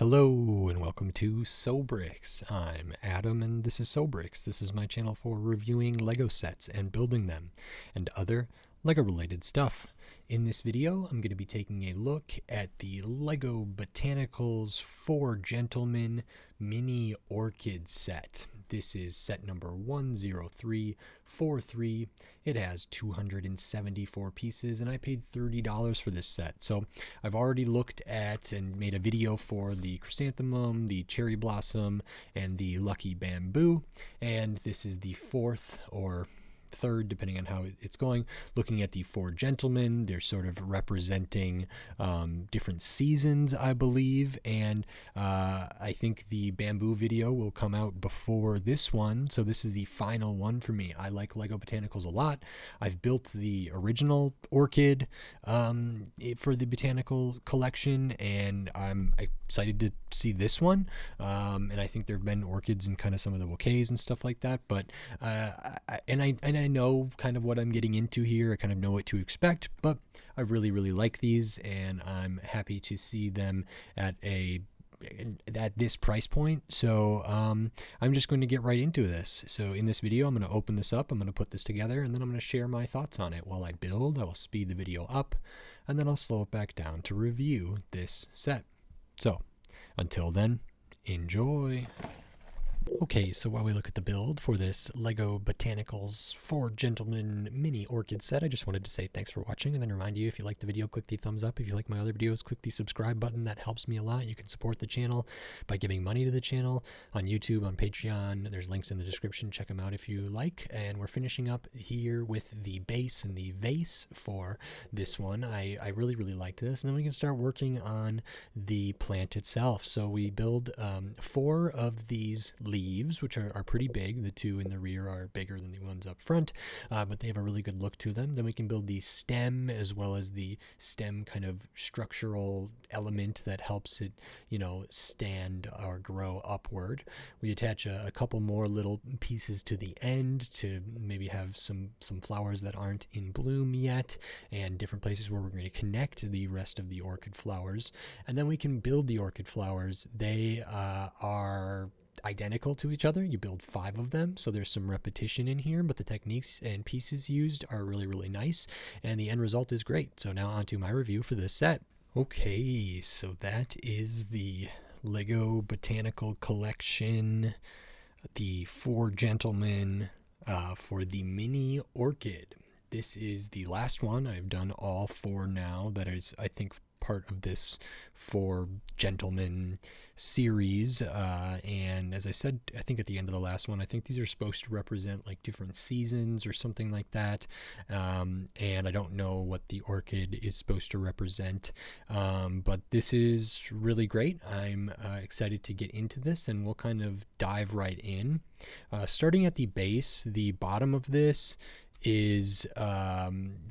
Hello and welcome to SoBricks. I'm Adam and this is SoBricks. This is my channel for reviewing Lego sets and building them and other Lego related stuff. In this video, I'm going to be taking a look at the Lego Botanicals 4 Gentlemen Mini Orchid set. This is set number 10343. It has 274 pieces and I paid $30 for this set. So I've already looked at and made a video for the chrysanthemum, the cherry blossom, and the lucky bamboo. And this is the fourth or third, depending on how it's going, looking at the 4 gentlemen. They're sort of representing different seasons, I believe, and I think the bamboo video will come out before this one, so this is the final one for me. I like Lego Botanicals a lot. I've built the original Orchid for the botanical collection, and I'm excited to see this one, and I think there have been orchids in kind of some of the bouquets and stuff like that, but I know kind of what I'm getting into here. I kind of know what to expect, but I really like these, and I'm happy to see them at this price point. So I'm just going to get right into this. So in this video, I'm going to open this up, I'm going to put this together, and then I'm going to share my thoughts on it. While I build, I will speed the video up, and then I'll slow it back down to review this set. So until then, enjoy. Okay, so while we look at the build for this Lego Botanicals 4 Gentlemen Mini Orchid set, I just wanted to say thanks for watching, and then remind you, if you like the video, click the thumbs up. If you like my other videos, click the subscribe button. That helps me a lot. You can support the channel by giving money to the channel on YouTube, on Patreon. There's links in the description. Check them out if you like. And we're finishing up here with the base and the vase for this one. I really like this. And then we can start working on the plant itself. So we build 4 of these leaves, which are pretty big. The 2 in the rear are bigger than the ones up front, but they have a really good look to them. Then we can build the stem, as well as the stem kind of structural element that helps it, stand or grow upward. We attach a couple more little pieces to the end to maybe have some flowers that aren't in bloom yet, and different places where we're going to connect the rest of the orchid flowers. And then we can build the orchid flowers. They are identical to each other. You build 5 of them, so there's some repetition in here, but the techniques and pieces used are really nice, and the end result is great. So now on to my review for this set. Okay, so that is the Lego Botanical Collection, the 4 Gentlemen for the Mini Orchid. This is the last one. I've done all 4 now. That is, I think, part of this 4 Gentlemen series, and as I said, I think at the end of the last one, I think these are supposed to represent like different seasons or something like that, and I don't know what the orchid is supposed to represent, but this is really great. I'm excited to get into this, and we'll kind of dive right in. Starting at the base, the bottom of this is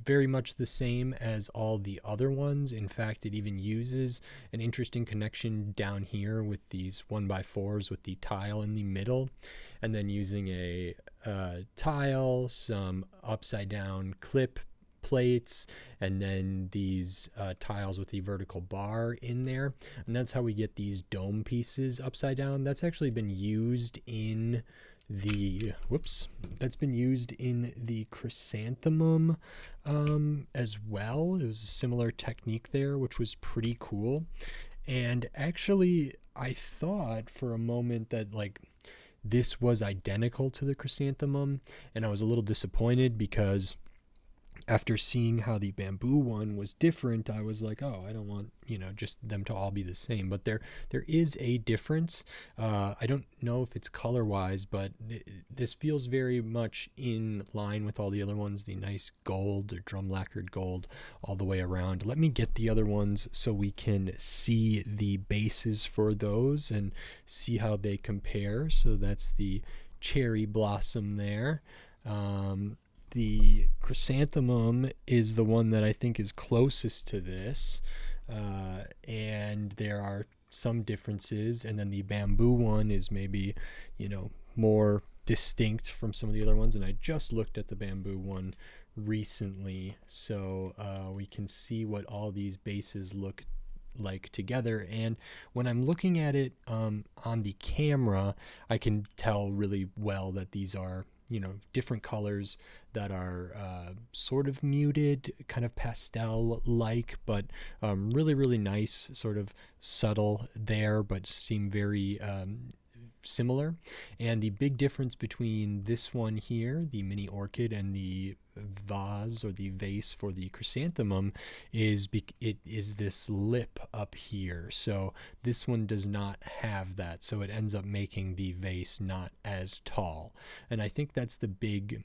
very much the same as all the other ones. In fact, it even uses an interesting connection down here with these 1x4s with the tile in the middle, and then using a tile, some upside down clip plates, and then these tiles with the vertical bar in there, and that's how we get these dome pieces upside down. That's actually been used in the chrysanthemum as well. It was a similar technique there, which was pretty cool. And actually, I thought for a moment that like this was identical to the chrysanthemum, and I was a little disappointed because after seeing how the bamboo one was different, I was like, oh, I don't want, just them to all be the same. But there is a difference. I don't know if it's color-wise, but this feels very much in line with all the other ones, the nice gold or drum lacquered gold all the way around. Let me get the other ones so we can see the bases for those and see how they compare. So that's the cherry blossom there. The chrysanthemum is the one that I think is closest to this, and there are some differences, and then the bamboo one is maybe, more distinct from some of the other ones, and I just looked at the bamboo one recently, so we can see what all these bases look like together. And when I'm looking at it on the camera, I can tell really well that these are, different colors that are sort of muted, kind of pastel like, but really, really nice, sort of subtle there, but seem very similar. And the big difference between this one here, the mini orchid, and the vase or the vase for the chrysanthemum is it is this lip up here. So this one does not have that, so it ends up making the vase not as tall. And I think that's the big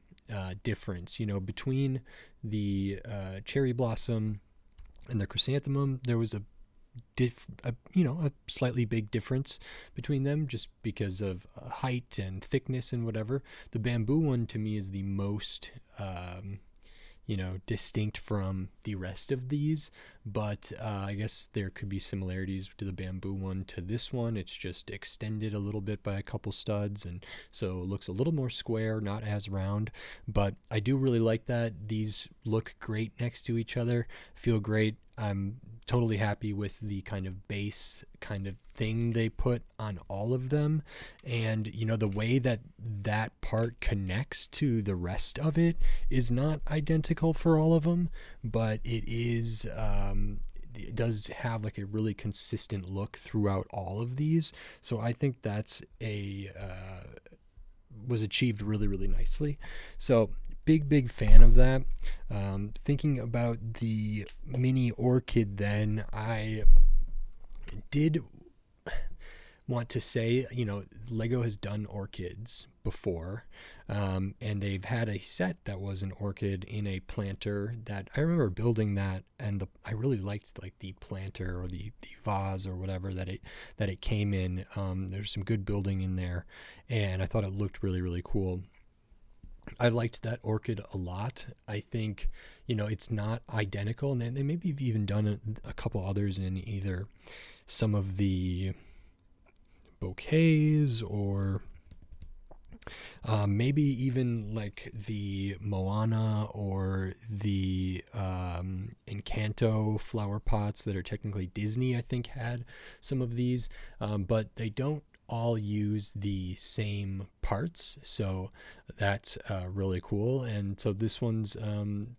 difference, between the cherry blossom and the chrysanthemum. There was a slightly big difference between them just because of height and thickness and whatever. The bamboo one to me is the most distinct from the rest of these, but I guess there could be similarities to the bamboo one to this one. It's just extended a little bit by a couple studs, and so it looks a little more square, not as round, but I do really like that. These look great next to each other, feel great. I'm totally happy with the kind of base kind of thing they put on all of them. And, the way that that part connects to the rest of it is not identical for all of them, but it is, it does have like a really consistent look throughout all of these. So I think that's was achieved really, really nicely. So big fan of that. Thinking about the mini orchid, then I did want to say, Lego has done orchids before, and they've had a set that was an orchid in a planter that I remember building that, and I really liked like the planter or the vase or whatever that it came in. There's some good building in there, and I thought it looked really, really cool. I liked that orchid a lot. I think, it's not identical, and they maybe have even done a couple others in either some of the bouquets or maybe even like the Moana or the Encanto flower pots that are technically Disney, I think, had some of these, but they don't all use the same parts, so that's really cool. And so this one's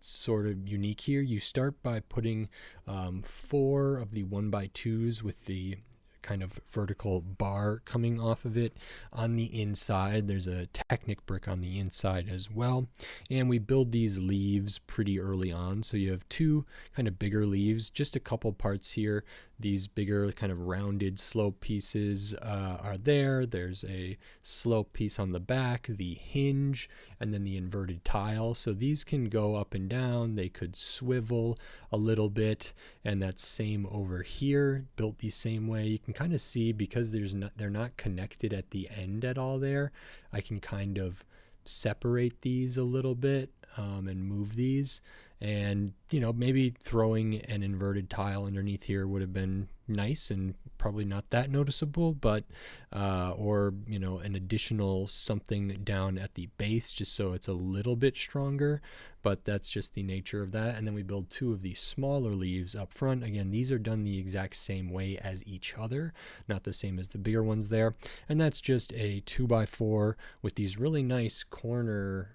sort of unique here. You start by putting 4 of the 1x2s with the kind of vertical bar coming off of it on the inside. There's a Technic brick on the inside as well, and we build these leaves pretty early on. So you have 2 kind of bigger leaves, just a couple parts here. These bigger kind of rounded slope pieces are there. There's a slope piece on the back, the hinge, and then the inverted tile. So these can go up and down. They could swivel a little bit, and that's same over here, built the same way. You can kind of see, because they're not connected at the end at all there, I can kind of separate these a little bit and move these. And, maybe throwing an inverted tile underneath here would have been nice and probably not that noticeable, but, or, an additional something down at the base just so it's a little bit stronger, but that's just the nature of that. And then we build 2 of these smaller leaves up front. Again, these are done the exact same way as each other, not the same as the bigger ones there. And that's just a 2x4 with these really nice corner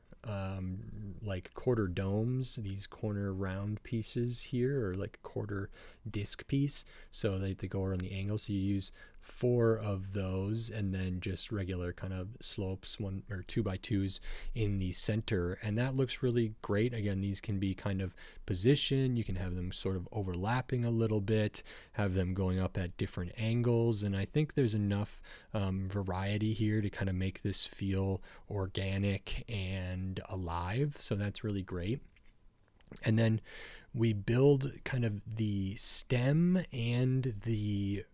like quarter domes, these corner round pieces here, or like a quarter disc piece, so they go around the angle. So you use 4 of those, and then just regular kind of slopes, 1 or 2x2s in the center, and that looks really great. Again, these can be kind of positioned. You can have them sort of overlapping a little bit, have them going up at different angles, and I think there's enough variety here to kind of make this feel organic and alive. So that's really great. And then we build kind of the stem and the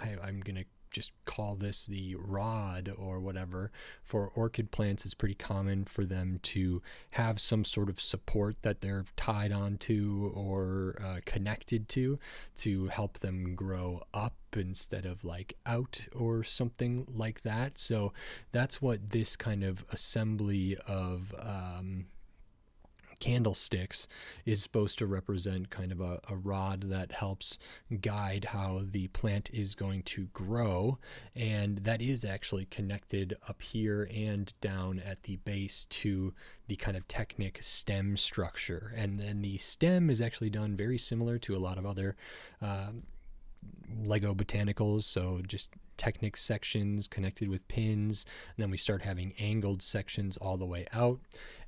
I'm gonna just call this the rod or whatever. For orchid plants, it's pretty common for them to have some sort of support that they're tied onto or connected to help them grow up instead of like out or something like that. So that's what this kind of assembly of candlesticks is supposed to represent kind of a rod that helps guide how the plant is going to grow, and that is actually connected up here and down at the base to the kind of Technic stem structure. And then the stem is actually done very similar to a lot of other Lego Botanicals, so just Technic sections connected with pins, and then we start having angled sections all the way out.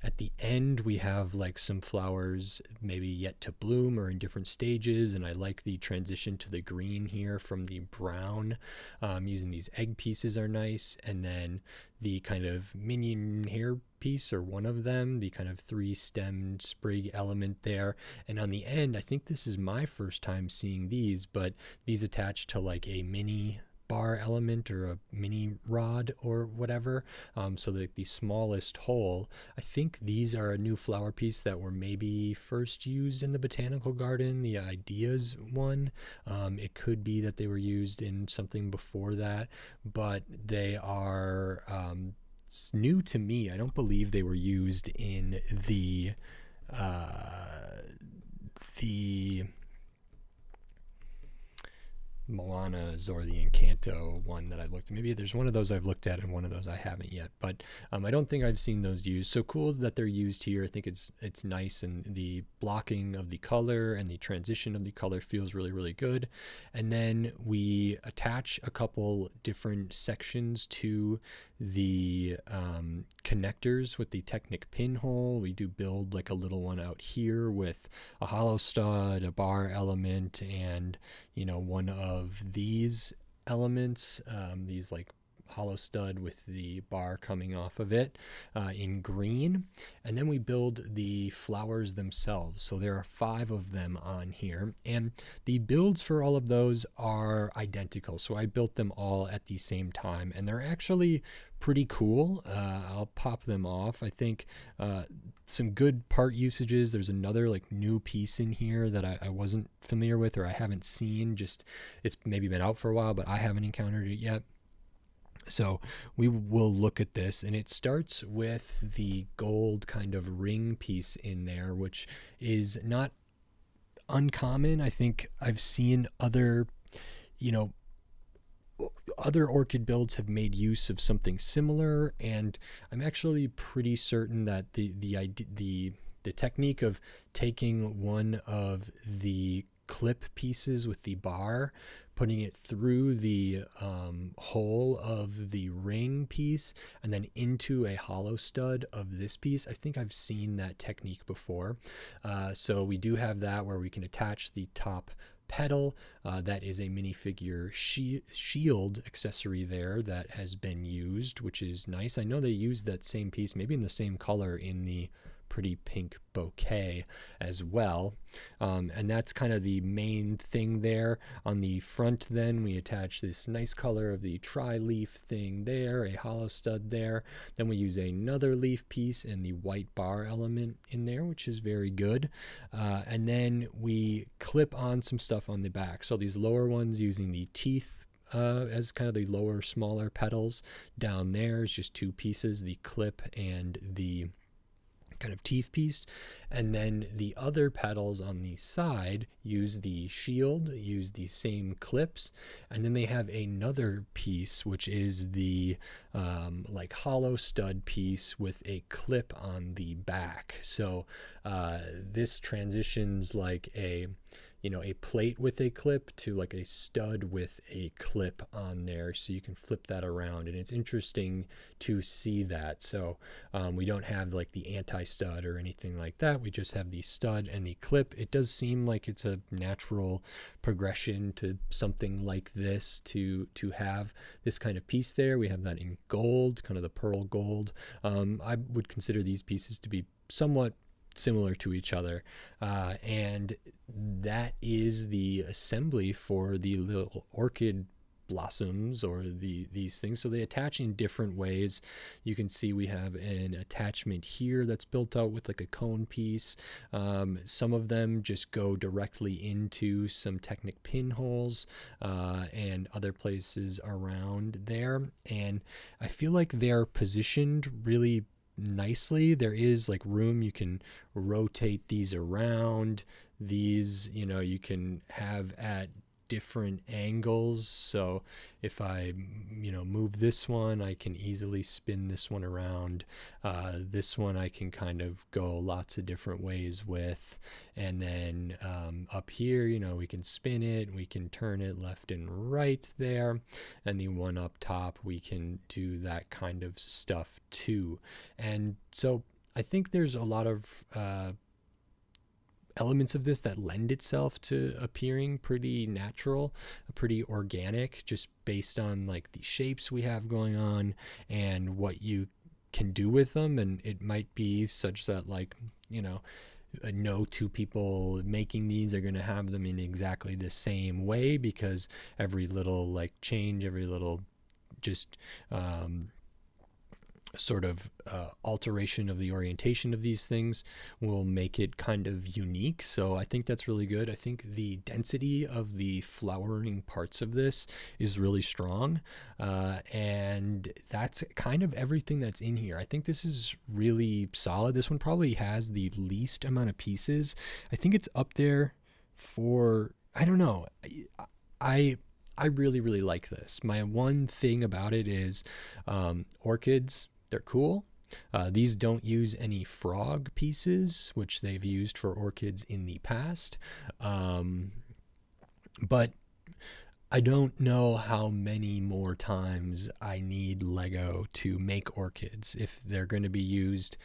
At the end we have like some flowers maybe yet to bloom or in different stages, and I like the transition to the green here from the brown. Using these egg pieces are nice, and then the kind of minion hair piece, or one of them, the kind of 3-stemmed sprig element there. And on the end, I think this is my first time seeing these, but these attach to like a mini bar element or a mini rod or whatever, so that the smallest hole. I think these are a new flower piece that were maybe first used in the botanical garden, the Ideas one. It could be that they were used in something before that, but they are new to me. I don't believe they were used in the Moana's or the Encanto one that I've looked at. Maybe there's one of those I've looked at and one of those I haven't yet, but I don't think I've seen those used. So cool that they're used here. I think it's nice, and the blocking of the color and the transition of the color feels really, really good. And then we attach a couple different sections to the connectors with the Technic pinhole. We do build like a little one out here with a hollow stud, a bar element, and one of these elements, these like hollow stud with the bar coming off of it in green. And then we build the flowers themselves. So there are 5 of them on here, and the builds for all of those are identical. So I built them all at the same time, and they're actually pretty cool. I'll pop them off. I think some good part usages. There's another like new piece in here that I wasn't familiar with, or I haven't seen. Just it's maybe been out for a while, but I haven't encountered it yet. So we will look at this, and it starts with the gold kind of ring piece in there, which is not uncommon. I think I've seen other orchid builds have made use of something similar, and I'm actually pretty certain that the technique of taking one of the clip pieces with the bar, putting it through the hole of the ring piece and then into a hollow stud of this piece, I think I've seen that technique before. So we do have that where we can attach the top petal. That is a minifigure shield accessory there that has been used, which is nice. I know they used that same piece, maybe in the same color, in the pretty pink bouquet as well. And that's kind of the main thing there. On the front then we attach this nice color of the tri-leaf thing there, a hollow stud there. Then we use another leaf piece and the white bar element in there, which is very good. And then we clip on some stuff on the back. So these lower ones using the teeth as kind of the lower smaller petals. Down there is just 2 pieces, the clip and the kind of teeth piece. And then the other petals on the side use the shield, use the same clips, and then they have another piece which is the like hollow stud piece with a clip on the back. So this transitions like a plate with a clip to like a stud with a clip on there, so you can flip that around, and it's interesting to see that. So we don't have like the anti-stud or anything like that. We just have the stud and the clip. It does seem like it's a natural progression to something like this to have this kind of piece there. We have that in gold, kind of the pearl gold. I would consider these pieces to be somewhat similar to each other, and that is the assembly for the little orchid blossoms or these things. So they attach in different ways. You can see we have an attachment here that's built out with like a cone piece. Some of them just go directly into some Technic pinholes and other places around there, and I feel like they're positioned really nicely. There is like room, you can rotate these around. These, you can have at different angles. So if I, move this one, I can easily spin this one around. This one I can kind of go lots of different ways with. And then up here, we can spin it, we can turn it left and right there. And the one up top, we can do that kind of stuff too. And so I think there's a lot of elements of this that lend itself to appearing pretty natural, pretty organic, just based on like the shapes we have going on and what you can do with them. And it might be such that, like, no two people making these are going to have them in exactly the same way, because every little like change, every little just sort of alteration of the orientation of these things will make it kind of unique. So I think that's really good. I think the density of the flowering parts of this is really strong, and that's kind of everything that's in here. I think this is really solid. This one probably has the least amount of pieces. I think it's up there for, I don't know, I really, really like this. My one thing about it is orchids, they're cool. These don't use any frog pieces, which they've used for orchids in the past. But I don't know how many more times I need Lego to make orchids. If they're going to be used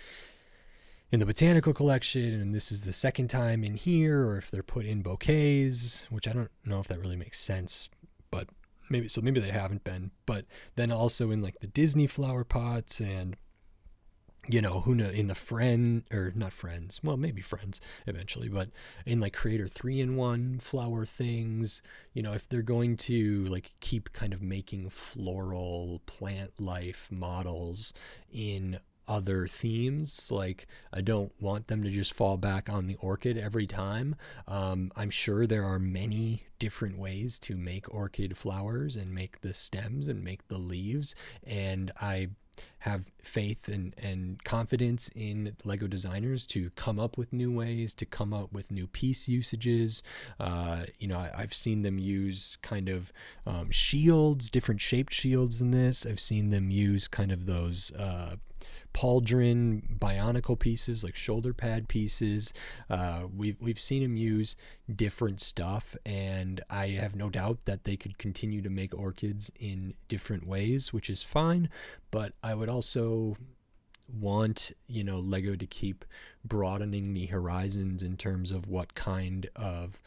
in the botanical collection, and this is the second time in here, or if they're put in bouquets, which I don't know if that really makes sense, but maybe they haven't been. But then also in like the Disney flower pots, and who knows, in the not Friends, well, maybe Friends eventually, but in like Creator 3-in-1 flower things, if they're going to like keep kind of making floral plant life models in other themes, like, I don't want them to just fall back on the orchid every time. I'm sure there are many different ways to make orchid flowers and make the stems and make the leaves, and I have faith and confidence in Lego designers to come up with new ways, to come up with new piece usages. I've seen them use kind of shields, different shaped shields in this. I've seen them use kind of those pauldron bionicle pieces, like shoulder pad pieces. We've seen him use different stuff, and I have no doubt that they could continue to make orchids in different ways, which is fine. But I would also want Lego to keep broadening the horizons in terms of what kind of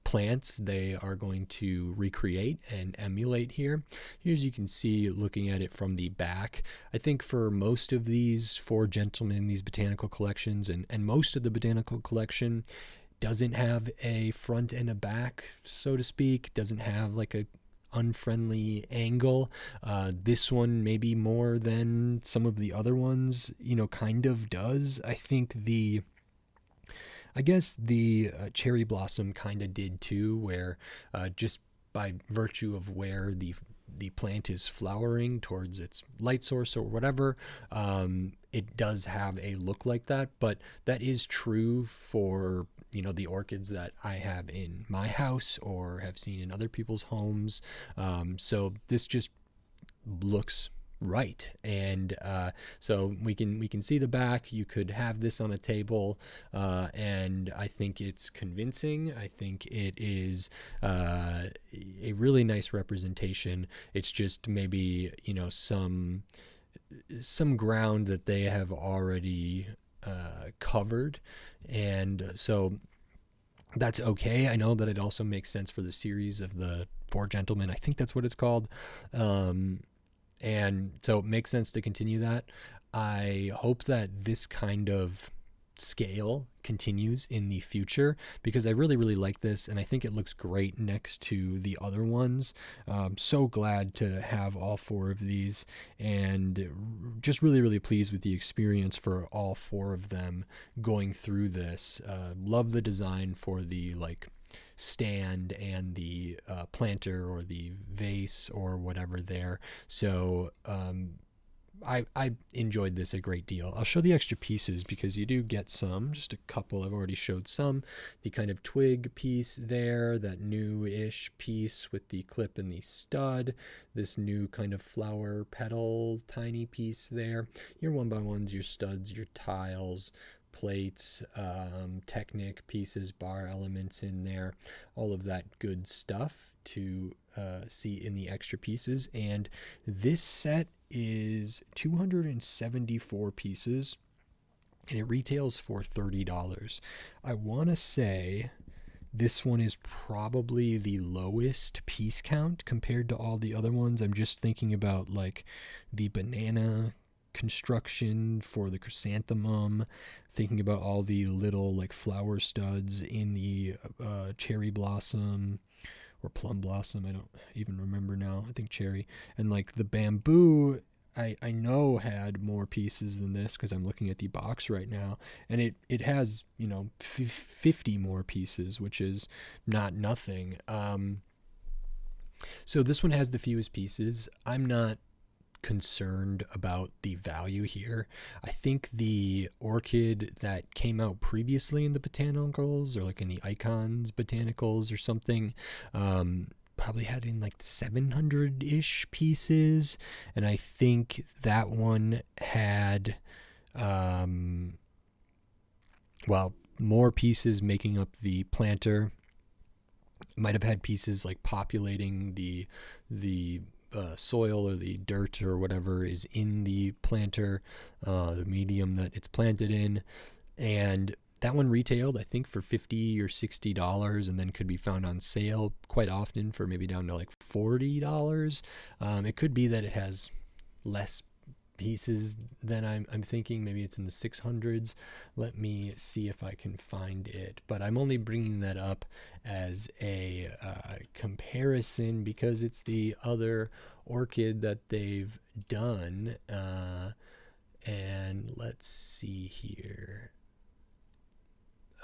plants they are going to recreate and emulate here. As you can see, looking at it from the back, I think for most of these four gentlemen, these botanical collections, and most of the botanical collection doesn't have a front and a back, so to speak, doesn't have like a unfriendly angle. This one maybe more than some of the other ones, kind of does. I guess the cherry blossom kind of did too, where just by virtue of where the plant is flowering towards its light source or whatever, it does have a look like that. But that is true for the orchids that I have in my house or have seen in other people's homes. So this just looks right, and so we can see the back. You could have this on a table, and I think it's convincing. I think it is a really nice representation. It's just maybe some ground that they have already covered, and so that's okay. I know that it also makes sense for the series of the Four Gentlemen. I think that's what it's called. And so it makes sense to continue that. I hope that this kind of scale continues in the future, because I really, really like this, and I think it looks great next to the other ones. I'm so glad to have all four of these, and just really, really pleased with the experience for all four of them going through this. Love the design for the stand and the planter or the vase or whatever there. So I enjoyed this a great deal. I'll show the extra pieces because you do get some, just a couple. I've already showed some. The kind of twig piece there, that new-ish piece with the clip and the stud, this new kind of flower petal tiny piece there. Your one-by-ones, your studs, your tiles, plates, Technic pieces, bar elements in there, all of that good stuff to see in the extra pieces. And this set is 274 pieces and it retails for $30. I want to say this one is probably the lowest piece count compared to all the other ones. I'm just thinking about like the banana construction for the chrysanthemum, thinking about all the little like flower studs in the cherry blossom or plum blossom, I don't even remember now, I think cherry, and like the bamboo I know had more pieces than this because I'm looking at the box right now, and it has 50 more pieces, which is not nothing. So this one has the fewest pieces. I'm not concerned about the value here. I think the Orchid that came out previously in the Botanicals, or like in the Icons Botanicals or something, probably had in like 700-ish pieces, and I think that one had more pieces making up the planter. Might have had pieces like populating the soil or the dirt or whatever is in the planter, the medium that it's planted in, and that one retailed, I think, for $50 or $60, and then could be found on sale quite often for maybe down to like $40. It could be that it has less pieces than I'm thinking. Maybe it's in the 600s. Let me see if I can find it. But I'm only bringing that up as a comparison because it's the other Orchid that they've done. And let's see here.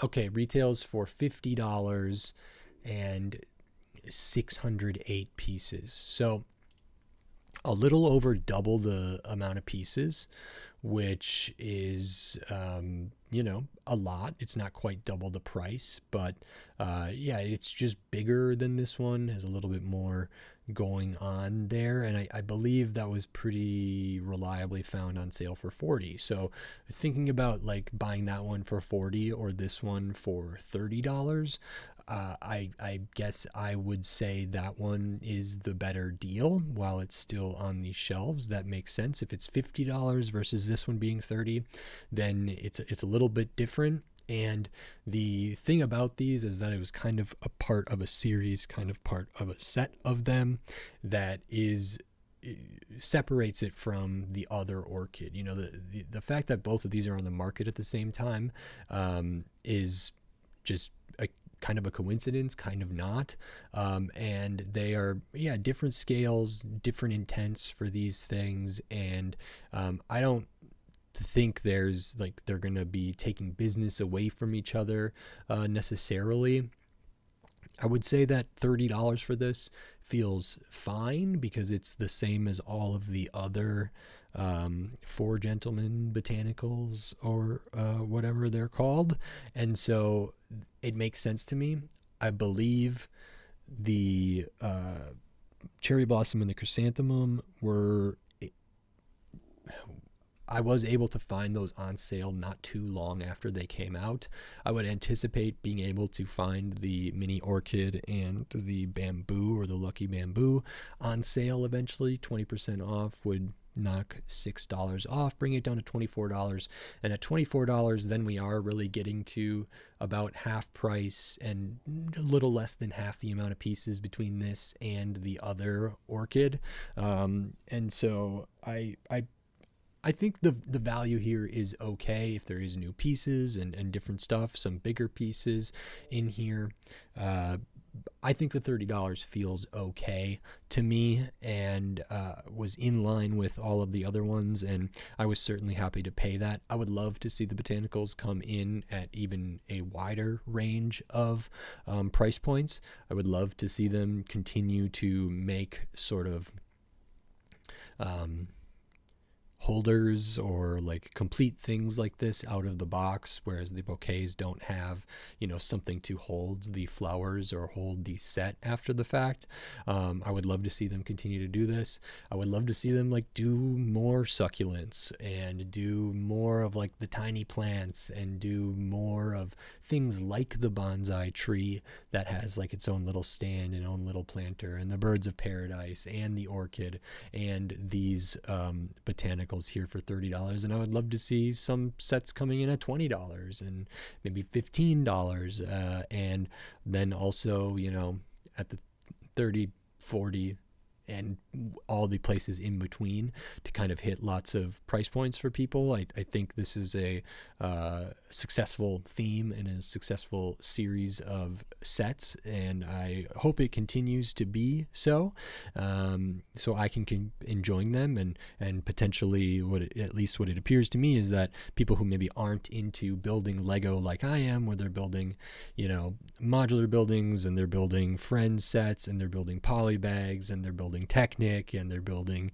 Okay, retails for $50 and 608 pieces. So a little over double the amount of pieces, which is, a lot. It's not quite double the price, but yeah, it's just bigger than this one, has a little bit more going on there, and I believe that was pretty reliably found on sale for $40. So thinking about like buying that one for $40 or this one for $30, I guess I would say that one is the better deal while it's still on the shelves. That makes sense. If it's $50 versus this one being $30, then it's a little bit different. And the thing about these is that it was kind of a part of a series, kind of part of a set of them that separates it from the other Orchid. The fact that both of these are on the market at the same time is just a kind of a coincidence, kind of not. And they are, different scales, different intents for these things. And I don't think there's like they're going to be taking business away from each other necessarily. I would say that $30 for this feels fine because it's the same as all of the other Four Gentlemen Botanicals or whatever they're called. And so it makes sense to me. I believe the Cherry Blossom and the Chrysanthemum I was able to find those on sale not too long after they came out. I would anticipate being able to find the Mini Orchid and the Bamboo or the Lucky Bamboo on sale eventually. 20% off would knock $6 off, bring it down to $24. And at $24, then we are really getting to about half price and a little less than half the amount of pieces between this and the other Orchid. And so I think the value here is okay if there is new pieces and different stuff, some bigger pieces in here. I think the $30 feels okay to me and was in line with all of the other ones, and I was certainly happy to pay that. I would love to see the Botanicals come in at even a wider range of price points. I would love to see them continue to make sort of holders or like complete things like this out of the box, whereas the bouquets don't have, something to hold the flowers or hold the set after the fact. I would love to see them continue to do this. I would love to see them like do more succulents and do more of like the tiny plants and do more of things like the bonsai tree that has like its own little stand and own little planter, and the birds of paradise and the orchid and these botanicals here for $30. And I would love to see some sets coming in at $20 and maybe $15, and then also at the 30, 40, and all the places in between to kind of hit lots of price points for people. I think this is a successful theme and a successful series of sets, and I hope it continues to be so, so I can keep enjoying them, and potentially at least what it appears to me is that people who maybe aren't into building Lego like I am, where they're building modular buildings and they're building friend sets and they're building poly bags and they're building Technic and they're building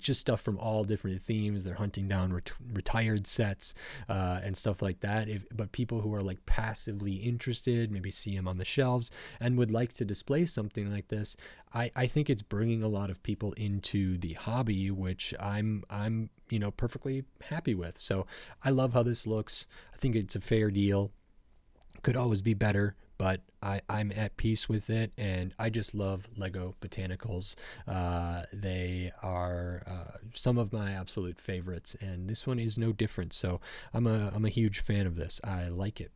just stuff from all different themes, they're hunting down retired sets and stuff like that. But people who are like passively interested, maybe see them on the shelves and would like to display something like this, I think it's bringing a lot of people into the hobby, which I'm perfectly happy with. So I love how this looks. I think it's a fair deal. Could always be better, but I'm at peace with it, and I just love Lego Botanicals. They are some of my absolute favorites, and this one is no different. So I'm a huge fan of this. I like it.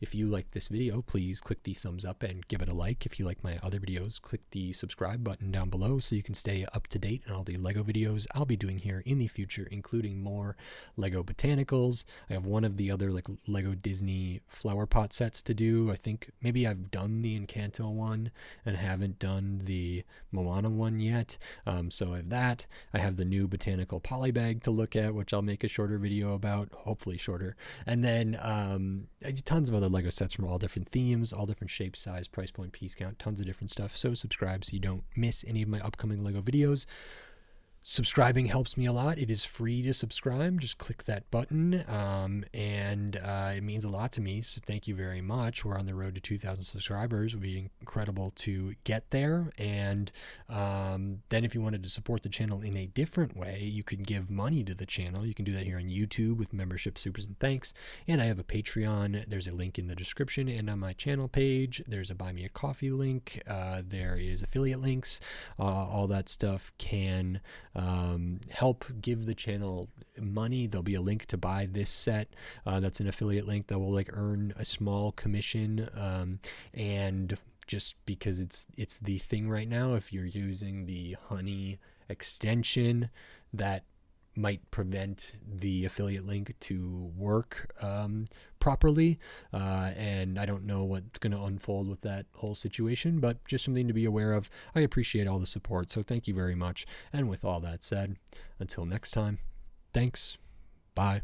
If you like this video, please click the thumbs up and give it a like. If you like my other videos, click the subscribe button down below so you can stay up to date on all the Lego videos I'll be doing here in the future, including more Lego Botanicals. I have one of the other like Lego Disney flower pot sets to do. I think maybe I've done the Encanto one and haven't done the Moana one yet. So I have that. I have the new botanical poly bag to look at, which I'll make a shorter video about, hopefully shorter. And then tons of other Lego sets from all different themes, all different shapes, size, price point, piece count, tons of different stuff. So subscribe so you don't miss any of my upcoming Lego videos. Subscribing helps me a lot. It is free to subscribe. Just click that button, and it means a lot to me, so thank you very much. We're on the road to 2,000 subscribers. It would be incredible to get there, and then if you wanted to support the channel in a different way, you could give money to the channel. You can do that here on YouTube with membership, supers, and thanks, and I have a Patreon. There's a link in the description, and on my channel page, there's a Buy Me a Coffee link. There is affiliate links. All that stuff can help give the channel money. There'll be a link to buy this set. That's an affiliate link that will like earn a small commission. And just because it's the thing right now, if you're using the honey extension, that might prevent the affiliate link to work properly, and I don't know what's going to unfold with that whole situation, but just something to be aware of. I appreciate all the support, so thank you very much. And with all that said, until next time, thanks, bye.